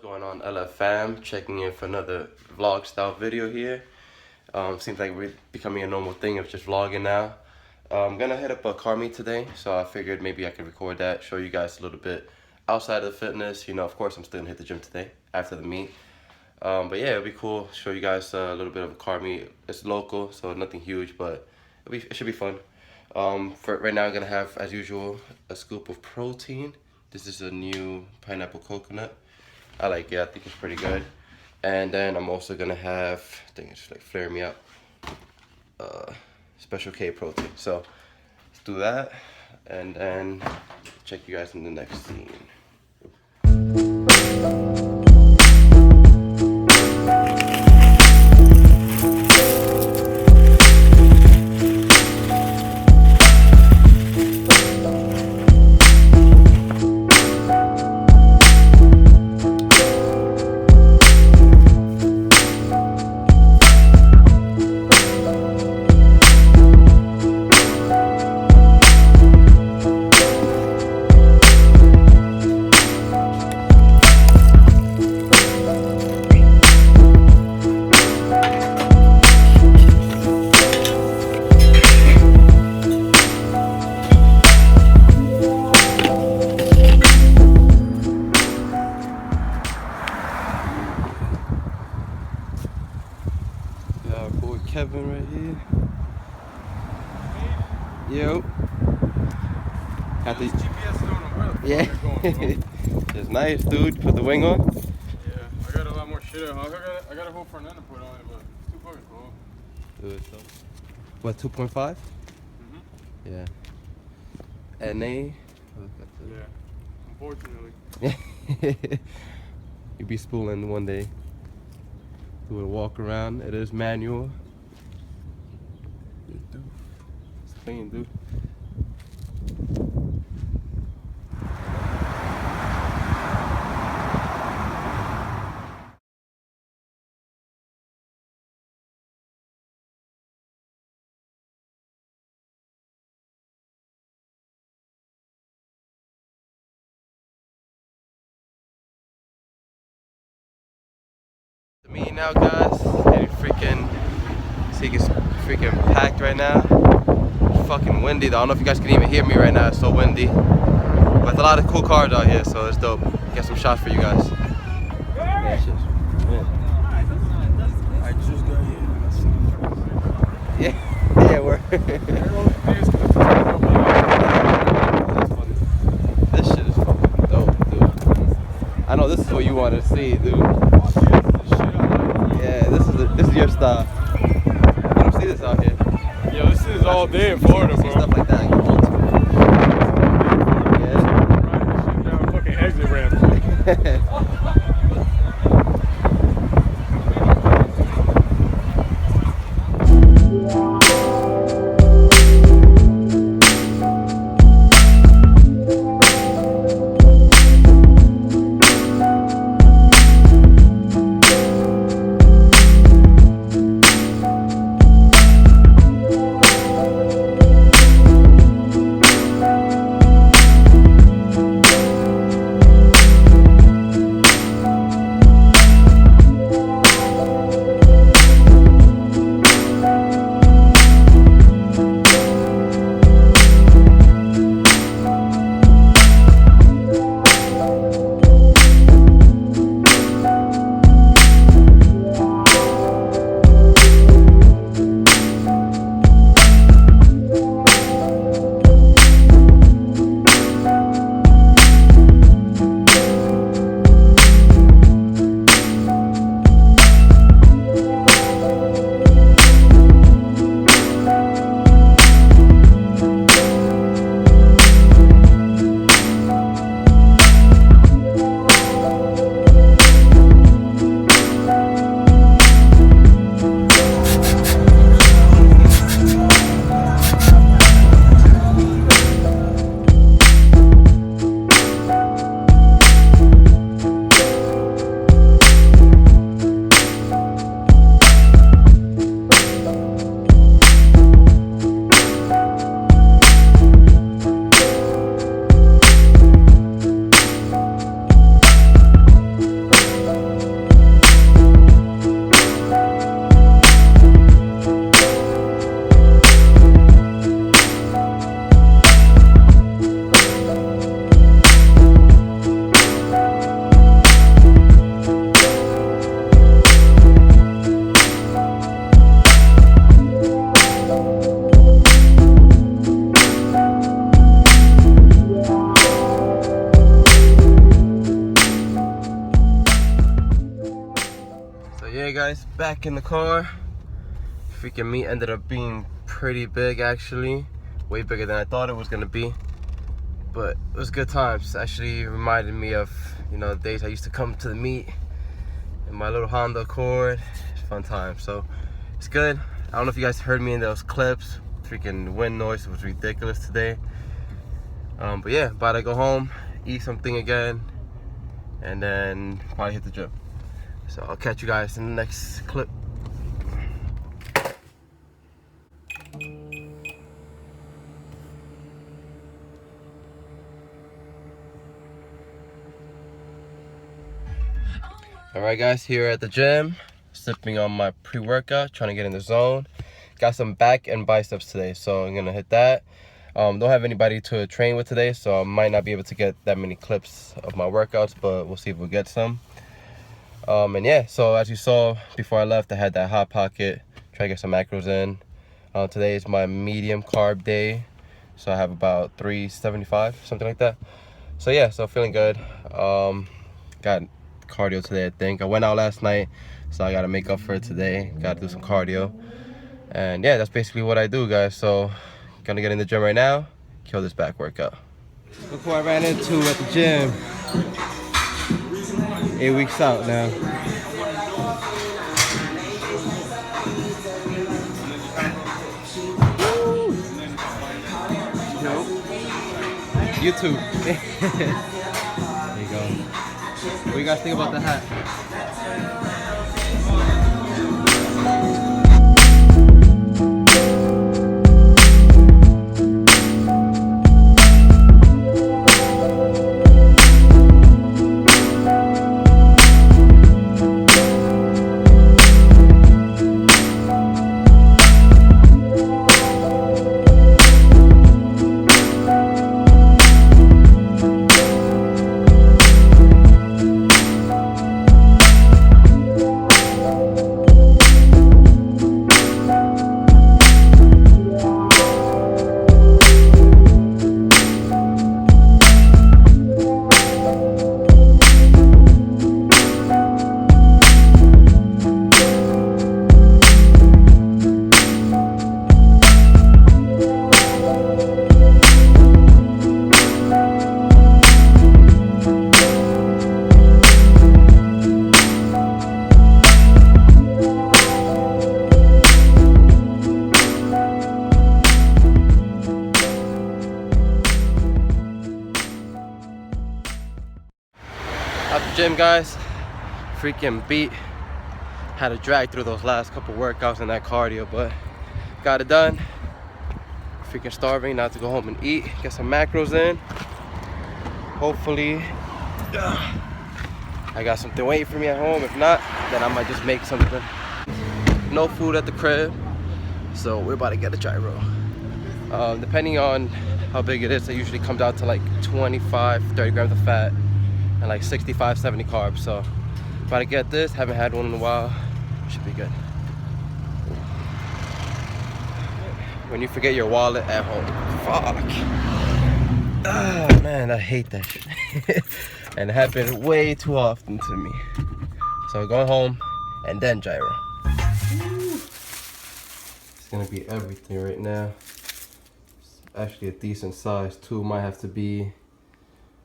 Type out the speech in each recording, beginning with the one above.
going on, LF fam? Checking in for another vlog style video here. Seems like we're becoming a normal thing of just vlogging now. I'm gonna hit up a car meet today, so I figured maybe I could record that, show you guys a little bit outside of the fitness. You know, of course I'm still gonna hit the gym today after the meet. But yeah, it'll be cool. Show you guys a little bit of a car meet. It's local, so nothing huge, but it should be fun. For right now, I'm gonna have, as usual, a scoop of protein. This is a new pineapple coconut. I like it. I think it's pretty good. And then I'm also gonna have, I think it's like flaring me up, Special K protein. So let's do that, and then check you guys in the next scene. Kevin right here. Yo. Got the GPS on. Yeah. It's nice, dude. Put the wing on. Yeah, I got a lot more shit. I got a whole front end to put on it, but it's too fucking cool. Dude, so. What, 2.5? Yeah. NA. Yeah. Unfortunately. You'll be spooling one day. Do a walk around. It is manual. Dude, it's clean, dude. The meeting now, guys. It's freaking packed right now. It's fucking windy though. I don't know if you guys can even hear me right now. It's so windy. But there's a lot of cool cars out here, so it's dope. Get some shots for you guys. Yeah, I just got here. yeah, we're. This shit is fucking dope, dude. I know this is what you want to see, dude. Yeah, this is your style. You don't see this out here. Yo, this is all day in Florida, bro. Stuff like that. You want to. Yeah. Down fucking exit ramp. back in the car. Freaking meet ended up being pretty big actually. Way bigger than I thought it was gonna be. But it was good times. Actually reminded me of, you know, the days I used to come to the meet in my little Honda Accord. It's a fun time. So it's good. I don't know if you guys heard me in those clips. Freaking wind noise was ridiculous today. But yeah, about to go home, eat something again, and then probably hit the gym. So I'll catch you guys in the next clip. Alright guys, here at the gym, sipping on my pre-workout, trying to get in the zone. Got some back and biceps today, so I'm gonna hit that. Don't have anybody to train with today, so I might not be able to get that many clips of my workouts, but we'll see if we'll get some. And yeah, so as you saw before I left, I had that hot pocket, try to get some macros in. Today is my medium carb day, so I have about 375, something like that. So yeah, so feeling good. Got cardio today, I think. I went out last night, so I gotta make up for it today. Gotta do some cardio. And yeah, that's basically what I do, guys. So gonna get in the gym right now, kill this back workout. Look who I ran into at the gym. 8 weeks out now. YouTube. There you go. What do you guys think about the hat? At the gym, guys, freaking beat. Had to drag through those last couple workouts and that cardio, but got it done. Freaking starving now to go home and eat, get some macros in. Hopefully I got something waiting for me at home. If not, then I might just make something. No food at the crib, so we're about to get a gyro. Depending on how big it is, it usually comes out to like 25-30 grams of fat and like 65-70 carbs. So about to get this, haven't had one in a while, should be good. When you forget your wallet at home, fuck. Ah man, I hate that shit. And it happens way too often to me. So going home and then gyro. It's gonna be everything right now. It's actually a decent size too. Might have to be,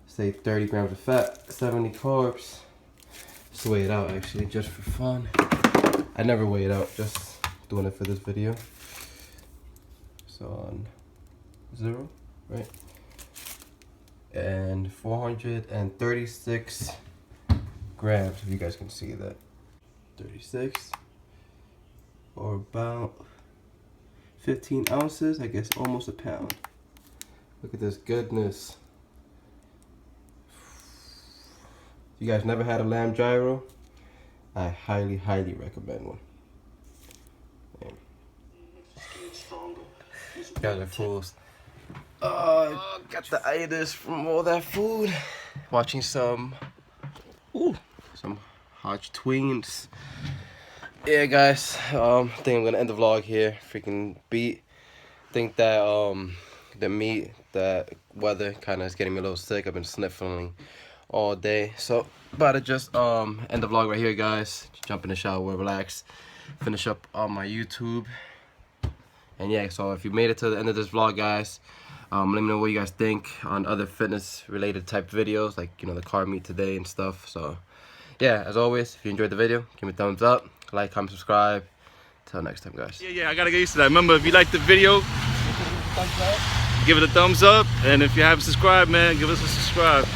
say, 30 grams of fat, 70 carbs. Just weigh it out actually, just for fun. I never weigh it out, just doing it for this video. So on 0, right? And 436 grams, if you guys can see that. 36, or about 15 ounces, I guess almost a pound. Look at this goodness. If you guys never had a lamb gyro, I highly, highly recommend one. Man. Guys are fools. Got the itis from all that food. Watching some Hodge Tweens. Yeah, guys. I think I'm gonna end the vlog here. Freaking beat. Think that the meat, that weather, kind of is getting me a little sick. I've been sniffling all day. So about to just end the vlog right here, guys. Jump in the shower, relax. finish up on my YouTube. And yeah, so if you made it to the end of this vlog, guys, let me know what you guys think on other fitness related type videos, like, you know, the car meet today and stuff. So yeah, as always, if you enjoyed the video, give me a thumbs up, like, comment, subscribe. Till next time, guys. Yeah, I gotta get used to that. Remember, if you liked the video, give it a thumbs up, and if you haven't subscribed, man, give us a subscribe.